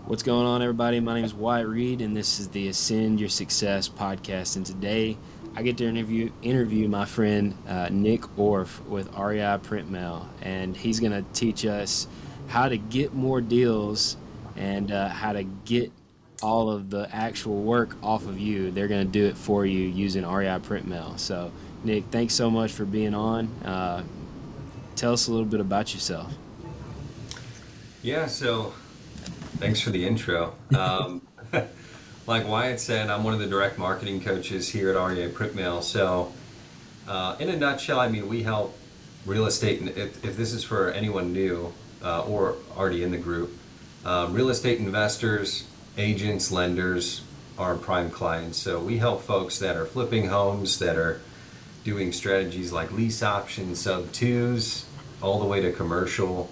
What's going on, everybody? My name is Wyatt Reed, and this is the Ascend Your Success podcast. And today, I get to interview my friend Nick Orf with REI Printmail, and he's going to teach us how to get more deals and how to get all of the actual work off of you. They're going to do it for you using REI Printmail. So, Nick, thanks so much for being on. Tell us a little bit about yourself. Yeah, so thanks for the intro. Like Wyatt said, I'm one of the direct marketing coaches here at REA Printmail. In a nutshell, I mean, we help real estate, and if this is for anyone new or already in the group, real estate investors, agents, lenders are prime clients. So we help folks that are flipping homes, that are doing strategies like lease options, sub twos, all the way to commercial,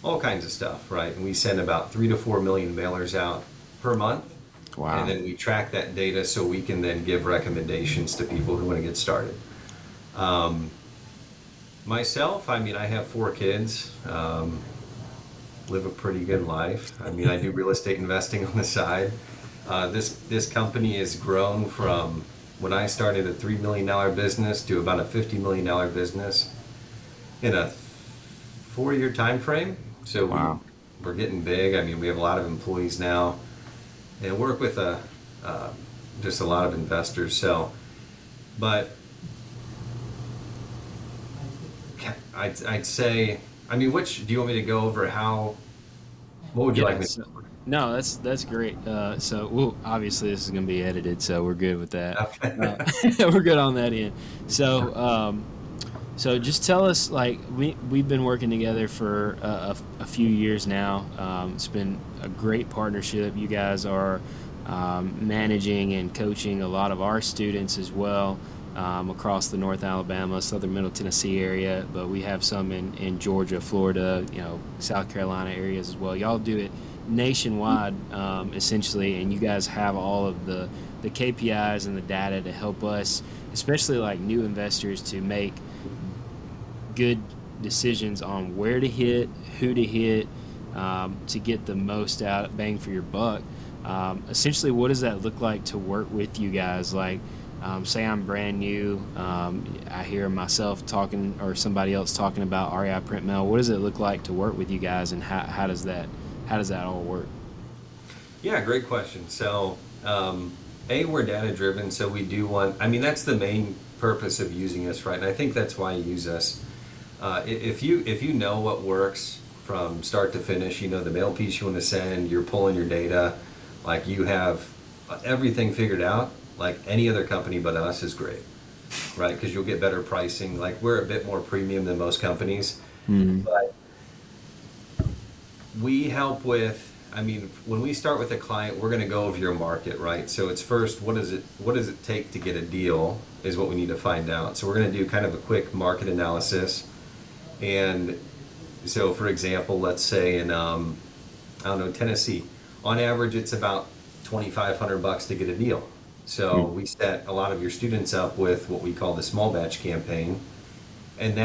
all kinds of stuff, right? And we send about 3 to 4 million mailers out per month, and Wow. then we track that data so we can then give recommendations to people who want to get started. Um, Myself, I mean, I have 4 kids, live a pretty good life. I mean, I do real estate investing on the side. This company has grown from when I started a $3 million business to about a $50 million business in a 4 year time frame. So Wow. we're getting big. I mean, we have a lot of employees now, and work with uh, just a lot of investors. But I'd say, I mean, which do you want me to go over? What would you like Yeah. me to So, cover? no, that's great. Well, obviously this is going to be edited, so we're good with that. Uh, Okay. we're good on that end. So, just tell us, like, we've been working together for a few years now. It's been a great partnership. You guys are managing and coaching a lot of our students as well. Across the North Alabama, Southern Middle Tennessee area, but we have some in Georgia, Florida, South Carolina areas as well. Y'all do it nationwide, essentially, and you guys have all of the KPIs and the data to help us, especially like new investors, to make good decisions on where to hit, who to hit, to get the most out bang for your buck. Essentially, what does that look like to work with you guys? Like, say I'm brand new, I hear myself talking or somebody else talking about REI Print Mail. What does it look like to work with you guys, and how does that all work? Yeah, great question. We're data driven, so we do want, I mean, that's the main purpose of using us, right? And I think that's why you use us. If you know what works from start to finish, you know the mail piece you want to send, you're pulling your data, like you have everything figured out, like any other company but us is great, right? Because you'll get better pricing. Like we're a bit more premium than most companies, Mm-hmm. but we help with, I mean, when we start with a client, we're going to go over your market, right? So it's first, what does it take to get a deal is what we need to find out. So we're going to do kind of a quick market analysis. And so, for example, let's say in I don't know, Tennessee, on average, it's about 2,500 bucks to get a deal. So we set a lot of your students up with what we call the small batch campaign, and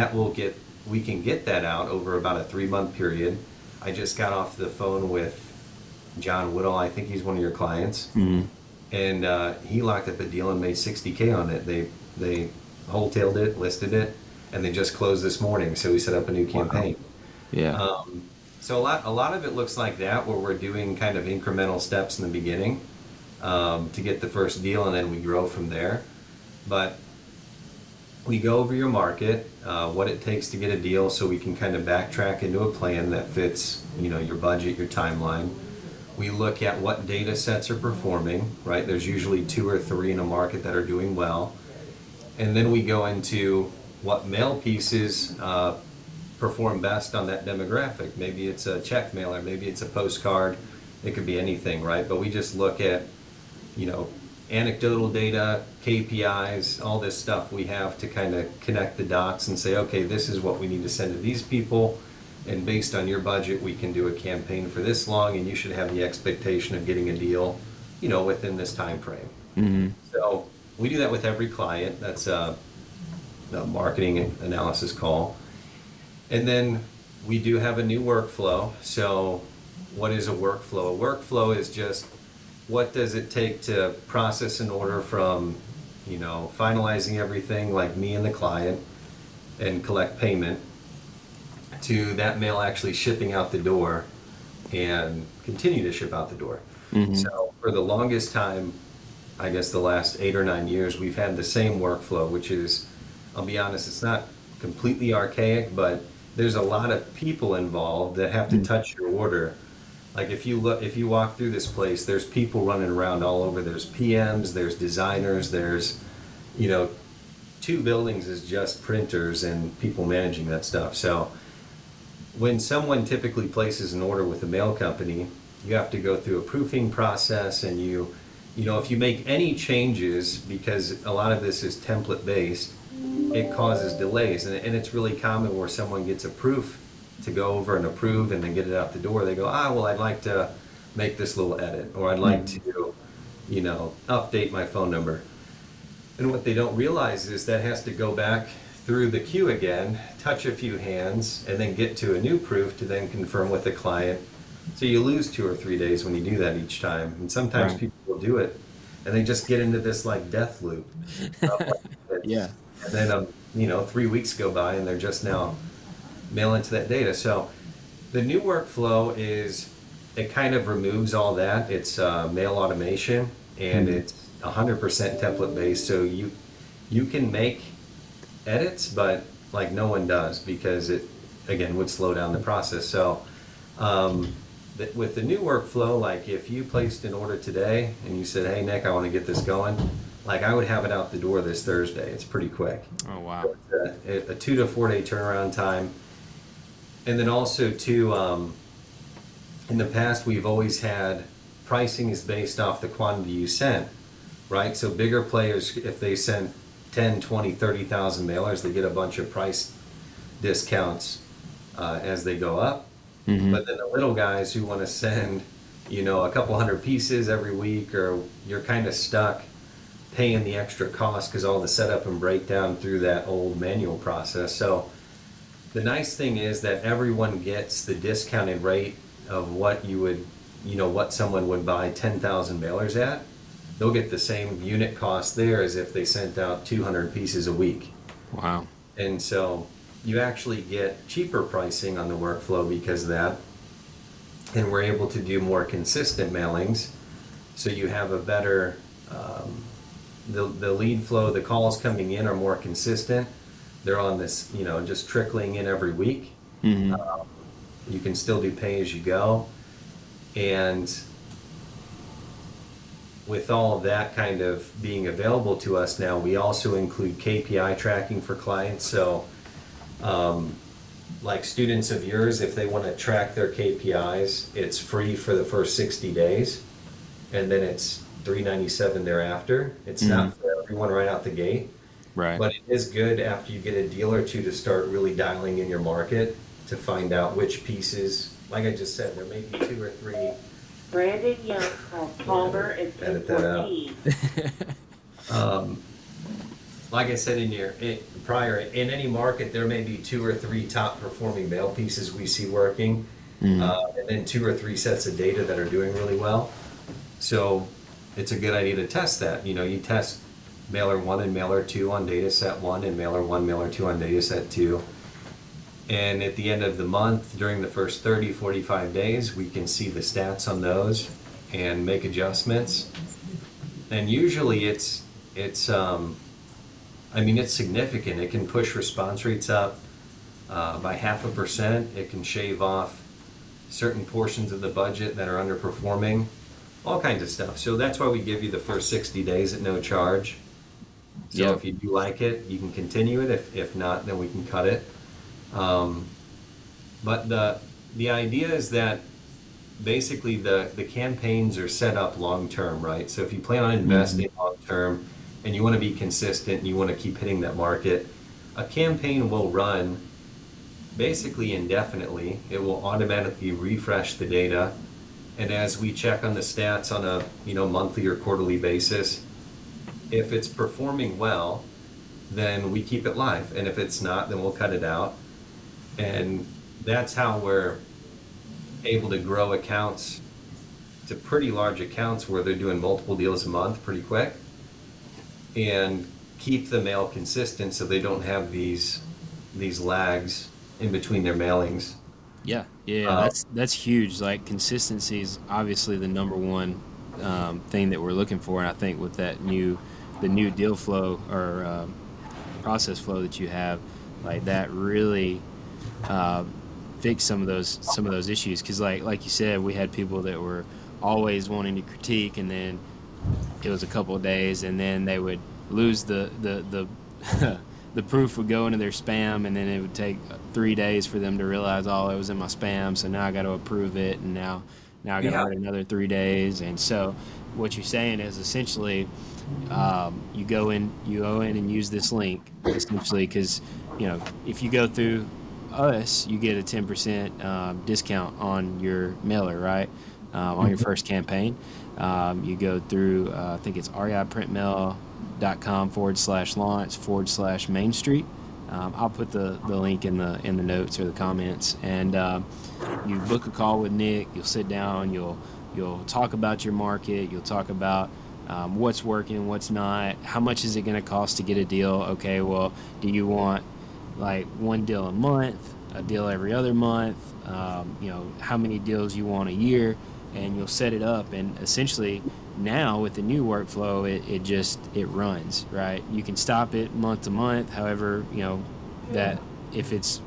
we can get that out over about a 3 month period. I just got off the phone with John Whittle. I think he's one of your clients, Mm-hmm. and he locked up a deal and made 60K on it. They wholetailed it, listed it, and they just closed this morning. So we set up a new Wow. campaign. Yeah. So a lot of it looks like that, where we're doing kind of incremental steps in the beginning to get the first deal, and then we grow from there. But we go over your market, what it takes to get a deal, so we can kind of backtrack into a plan that fits, your budget, your timeline. We look at what data sets are performing, right? There's usually 2 or 3 in a market that are doing well. And then we go into what mail pieces perform best on that demographic. Maybe it's a check mailer, maybe it's a postcard, it could be anything, right? But we just look at, you know, anecdotal data, KPIs, all this stuff we have to kind of connect the dots and say, okay, this is what we need to send to these people. And based on your budget, we can do a campaign for this long, and you should have the expectation of getting a deal, within this time frame. Mm-hmm. So we do that with every client. That's a marketing analysis call. And then we do have a new workflow. So what is a workflow? A workflow is just what does it take to process an order from, finalizing everything like me and the client and collect payment to that mail actually shipping out the door and continue to ship out the door. Mm-hmm. So for the longest time, I guess the last 8 or 9 years, we've had the same workflow, which is, I'll be honest, it's not completely archaic, but there's a lot of people involved that have to touch your order. Like if you walk through this place, there's people running around all over. There's PMs, there's designers, there's, you know, 2 buildings is just printers and people managing that stuff. So when someone typically places an order with a mail company, you have to go through a proofing process, and if you make any changes, because a lot of this is template based, it causes delays. And it's really common where someone gets a proof to go over and approve and then get it out the door. They go, well, I'd like to make this little edit, or I'd like to, update my phone number. And what they don't realize is that has to go back through the queue again, touch a few hands, and then get to a new proof to then confirm with the client. So you lose 2 or 3 days when you do that each time. And sometimes Right. people will do it and they just get into this like death loop. Yeah. And then, 3 weeks go by and they're just now mailing to that data. So the new workflow is, it kind of removes all that. It's mail automation, and it's 100% template based. So you can make edits, but like no one does, because it again would slow down the process. So with the new workflow, like if you placed an order today and you said, hey Nick, I want to get this going, like I would have it out the door this Thursday. It's pretty quick. Oh, wow. So it's a 2 to 4 day turnaround time. And then also too, in the past we've always had pricing is based off the quantity you sent, right? So bigger players, if they send 10, 20, 30,000 mailers, they get a bunch of price discounts as they go up. But then the little guys who want to send, a couple hundred pieces every week, or you're kind of stuck paying the extra cost because all the setup and breakdown through that old manual process. So the nice thing is that everyone gets the discounted rate of what you would, what someone would buy 10,000 mailers at. They'll get the same unit cost there as if they sent out 200 pieces a week. Wow. And so you actually get cheaper pricing on the workflow because of that. And we're able to do more consistent mailings. So you have a better, the lead flow, the calls coming in are more consistent. They're on this, just trickling in every week. You can still do pay as you go. And with all of that kind of being available to us now, we also include KPI tracking for clients. So like students of yours, if they want to track their KPIs, it's free for the first 60 days, and then it's $397 thereafter. It's not for everyone right out the gate, Right. but it is good after you get a deal or two to start really dialing in your market to find out which pieces, like I just said, there may be 2 or 3. Brandon Young called Palmer and Edit that out. 14. Like I said prior, in any market, there may be 2 or 3 top performing mail pieces we see working, and then 2 or 3 sets of data that are doing really well. So it's a good idea to test that. You test mailer 1 and mailer 2 on data set 1, and mailer 1, mailer 2 on data set 2. And at the end of the month, during the first 30, 45 days, we can see the stats on those and make adjustments. And usually it's significant. It can push response rates up by 0.5%. It can shave off certain portions of the budget that are underperforming, all kinds of stuff. So that's why we give you the first 60 days at no charge. So if you do like it, you can continue it. If not, then we can cut it. But the idea is that basically the campaigns are set up long term, right? So if you plan on investing long term and you want to be consistent and you want to keep hitting that market, a campaign will run basically indefinitely. It will automatically refresh the data, and as we check on the stats on a monthly or quarterly basis, if it's performing well, then we keep it live, and if it's not, then we'll cut it out. And that's how we're able to grow accounts to pretty large accounts where they're doing multiple deals a month pretty quick, and keep the mail consistent so they don't have these lags in between their mailings. Yeah, that's huge. Like consistency is obviously the number one thing that we're looking for, and I think with the new deal flow or process flow that you have, like that really uh, fix some of those issues. Because like you said, we had people that were always wanting to critique, and then it was a couple of days, and then they would lose the the proof would go into their spam, and then it would take 3 days for them to realize, oh, it was in my spam, so now I got to approve it, and now I got to Yeah. wait another 3 days. And so what you're saying is essentially you go in and use this link essentially because if you go through us, you get a 10% discount on your mailer, right? On your first campaign. You go through, I think it's reiprintmail.com/launch/Main Street. I'll put the link in the notes or the comments, and you book a call with Nick. You'll sit down. You'll talk about your market. You'll talk about what's working, what's not. How much is it going to cost to get a deal? Okay, well, do you want like one deal a month, a deal every other month? How many deals you want a year? And you'll set it up, and essentially now with the new workflow, it runs, right? You can stop it month to month. However, that if it's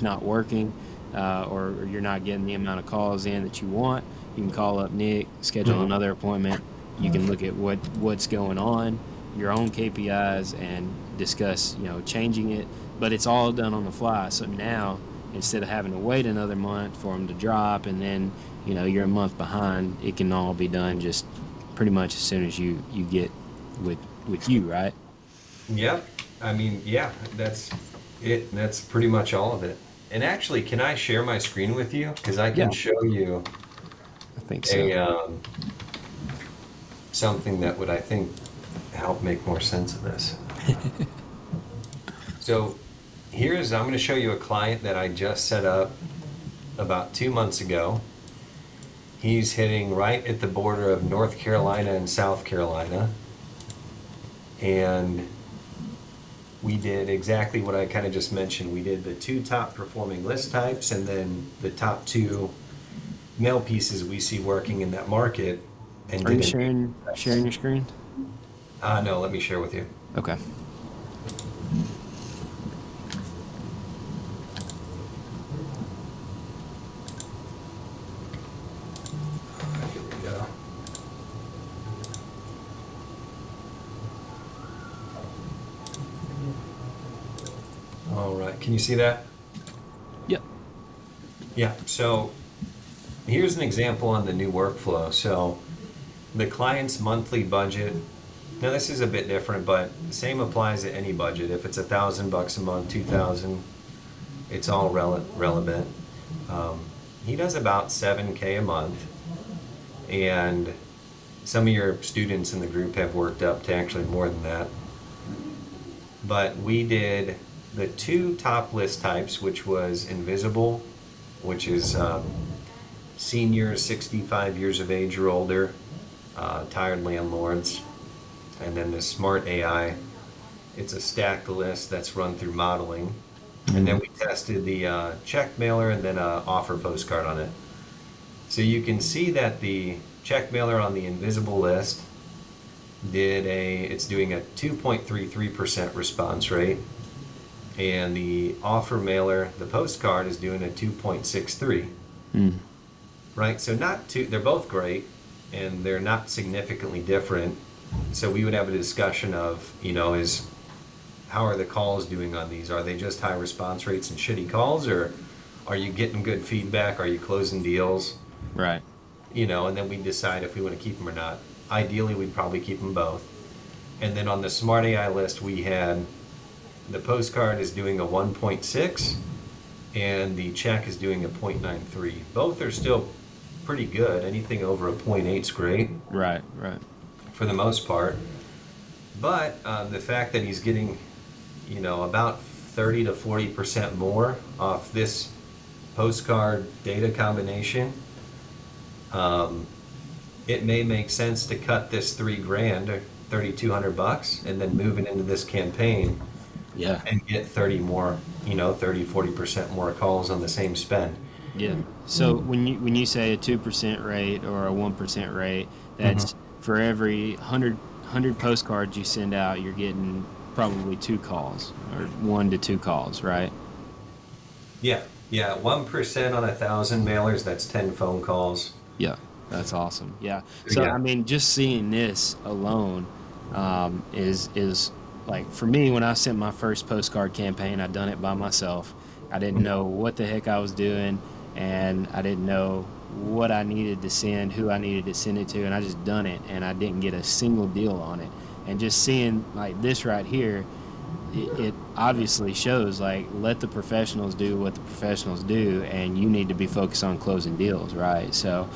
not working, or you're not getting the amount of calls in that you want, you can call up Nick, schedule another appointment. You can look at what's going on, your own KPIs, and discuss changing it. But it's all done on the fly. So now, instead of having to wait another month for them to drop, and then you're a month behind, it can all be done just pretty much as soon as you get with you, right? Yep. I mean, yeah, that's it. That's pretty much all of it. And actually, can I share my screen with you? Because I Yeah, can show you I think so. a something that would, I think, help make more sense of this. So I'm going to show you a client that I just set up about 2 months ago. He's hitting right at the border of North Carolina and South Carolina. And we did exactly what I kind of just mentioned. We did the two top performing list types and then the top two mail pieces we see working in that market. And Are you did sharing your screen? no, let me share with you. Okay. Here we go. All right, can you see that? Yep. Yeah, so here's an example on the new workflow. So the client's monthly budget, now this is a bit different, but the same applies to any budget. If it's $1,000 a month, 2,000, it's all relevant. He does about 7K a month, and some of your students in the group have worked up to actually more than that. But we did the two top list types, which was invisible, which is seniors 65 years of age or older, tired landlords, and then the smart AI. It's a stacked list that's run through modeling. And then we tested the check mailer and then an offer postcard on it. So you can see that the check mailer on the invisible list it's doing a 2.33% response rate. And the offer mailer, the postcard, is doing a 2.63. Right? So they're both great, and they're not significantly different. So we would have a discussion of, how are the calls doing on these? Are they just high response rates and shitty calls, or are you getting good feedback? Are you closing deals? Right. And then we decide if we want to keep them or not. Ideally, we'd probably keep them both. And then on the Smart AI list, we had the postcard is doing a 1.6, and the check is doing a 0.93. Both are still pretty good. Anything over a 0.8 is great. Right. For the most part. But the fact that he's getting, about 30 to 40% more off this postcard data combination, it may make sense to cut this $3,000 or $3,200 and then move it into this campaign Yeah. and get 30 more, 30-40% more calls on the same spend. Yeah. So when you say a 2% rate or a 1% rate, that's for every 100 postcards you send out, you're getting probably 2 calls or 1 to 2 calls, right? Yeah, yeah, 1% on 1,000 mailers, that's 10 phone calls. Yeah, that's awesome. Yeah. So Yeah. I mean, just seeing this alone is like for me when I sent my first postcard campaign, I done it by myself. I didn't know what the heck I was doing, and I didn't know what I needed to send, who I needed to send it to, and I just done it, and I didn't get a single deal on it. And just seeing like this right here, it obviously shows like let the professionals do what the professionals do, and you need to be focused on closing deals, right? So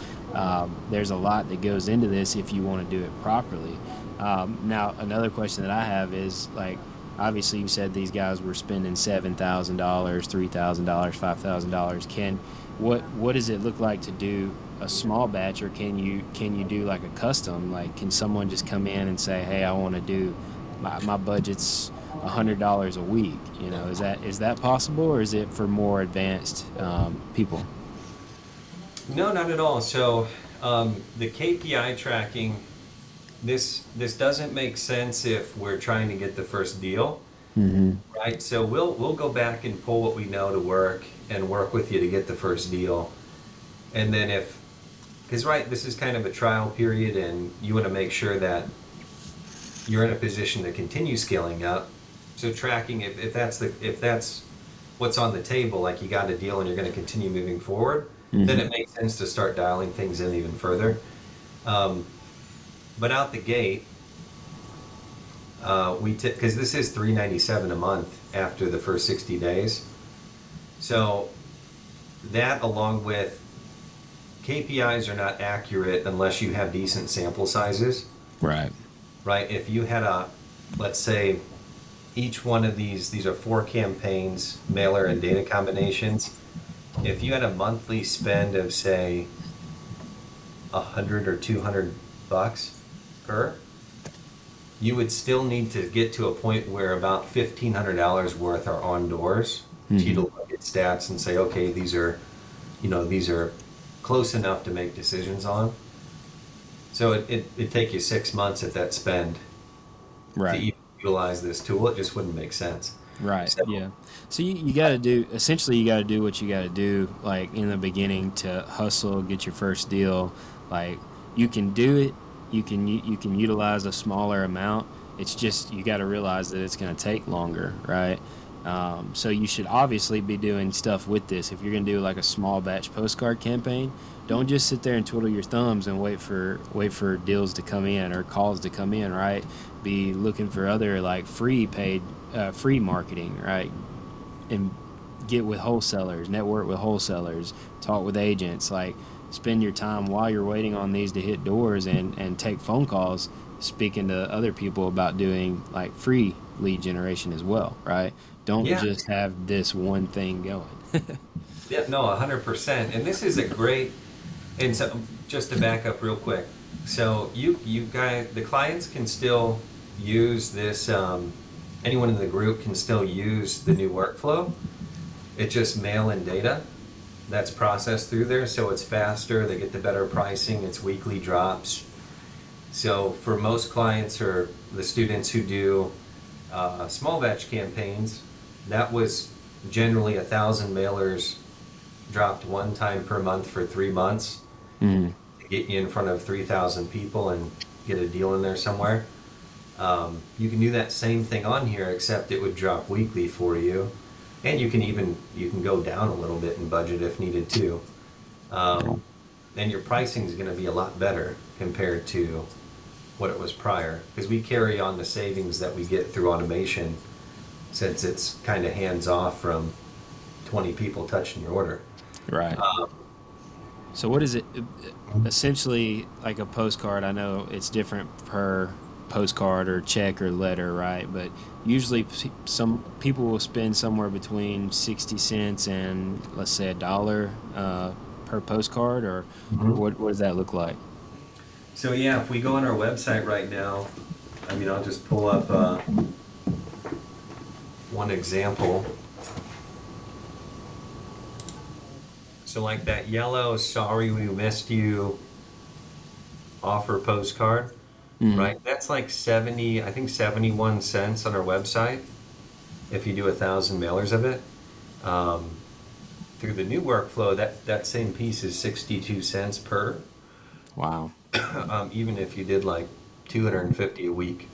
there's a lot that goes into this if you want to do it properly. Now another question that I have is like obviously you said these guys were spending $7,000, $3,000, $5,000. What does it look like to do a small batch, or can you do like a custom? Like can someone just come in and say, hey, I want to do my budget's $100 a week? Is that possible, or is it for more advanced people? No, not at all. So the KPI tracking, this doesn't make sense if we're trying to get the first deal, right? So we'll go back and pull what we know to work and work with you to get the first deal. And then because right, this is kind of a trial period, and you want to make sure that you're in a position to continue scaling up. So tracking, if that's what's on the table, like you got a deal and you're going to continue moving forward, then it makes sense to start dialing things in even further. But out the gate, because this is $397 a month after the first 60 days. So that, along with KPIs, are not accurate unless you have decent sample sizes. Right. Right? If you had let's say, each one of these are 4 campaigns, mailer and data combinations. If you had a monthly spend of say $100 or $200 per, you would still need to get to a point where about $1,500 worth are on doors for you to look at stats and say, okay, these are close enough to make decisions on. So it'd take you 6 months at that spend to even utilize this tool. It just wouldn't make sense. Right. So, Yeah. So you got to do essentially you got to do what you got to do like in the beginning to hustle, get your first deal. Like you can do it. You can utilize a smaller amount. It's just you got to realize that it's going to take longer, right? So you should obviously be doing stuff with this. If you're going to do like a small batch postcard campaign, don't just sit there and twiddle your thumbs and wait for deals to come in or calls to come in, right? Be looking for other like free marketing, right? And get with wholesalers, network with wholesalers, talk with agents, like spend your time while you're waiting on these to hit doors and take phone calls, speaking to other people about doing like free lead generation as well, right? Don't just have this one thing going. yeah, no, 100%. And this is a great, and so just to back up real quick. So you guys, the clients can still use this, anyone in the group can still use the new workflow. It's just mail in data that's processed through there, so it's faster, they get the better pricing, it's weekly drops. So for most clients or the students who do small batch campaigns, that was generally 1,000 mailers dropped one time per month for 3 months to get you in front of 3,000 people and get a deal in there somewhere. You can do that same thing on here, except it would drop weekly for you, and you can go down a little bit in budget if needed too. And your pricing is going to be a lot better compared to what it was prior, because we carry on the savings that we get through automation, since it's kind of hands off from 20 people touching your order. Right. So what is it essentially like a postcard? I know it's different per postcard or check or letter, right? But usually some people will spend somewhere between 60 cents and, let's say, $1 per postcard, or Mhm. what does that look like? So yeah, if we go on our website right now, I mean, I'll just pull up one example. So like that yellow "Sorry we missed you" offer postcard, Hmm. right? That's like 70, I think 71 cents on our website if you do 1,000 mailers of it. Um, Through the new workflow, that same piece is 62 cents per, Wow. even if you did like 250 a week.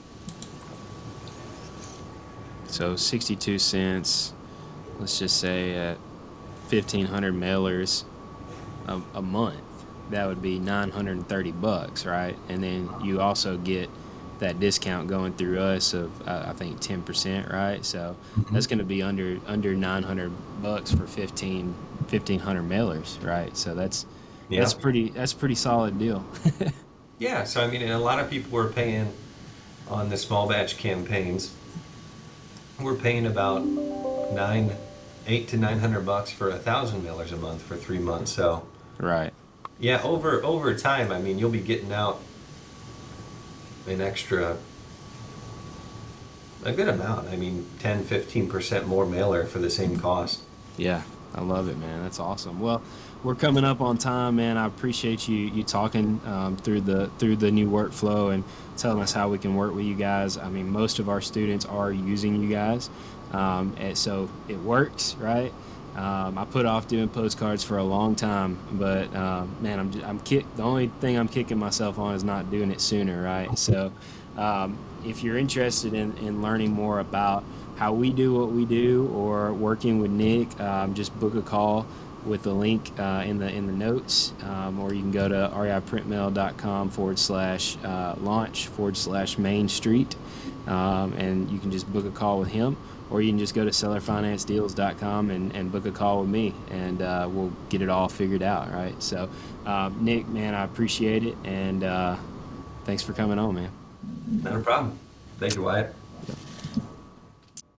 So 62 cents, let's just say at 1,500 mailers a month, that would be $930, right? And then you also get that discount going through us of I think 10%, right? So Mhm. that's going to be under $900 for 1,500 mailers, right? So Yeah. that's pretty solid deal. Yeah. So, I mean, and a lot of people were paying on the small batch campaigns. We're paying about 8 to 900 bucks for 1,000 mailers a month for 3 months. So, Right. yeah, over time, I mean, you'll be getting out an extra, a good amount. I mean, 10, 15% more mailer for the same cost. Yeah, I love it, man. That's awesome. Well, we're coming up on time, man. I appreciate you talking through the new workflow and telling us how we can work with you guys. I mean, most of our students are using you guys, and so it works, right? I put off doing postcards for a long time, but man, the only thing I'm kicking myself on is not doing it sooner, right? So, if you're interested in learning more about how we do what we do or working with Nick, just book a call with the link in the notes, or you can go to reiprintmail.com /launch/Main Street, and you can just book a call with him, or you can just go to sellerfinancedeals.com and book a call with me, and we'll get it all figured out, right? So, Nick, man, I appreciate it, and thanks for coming on, man. Not a problem. Thank you, Wyatt.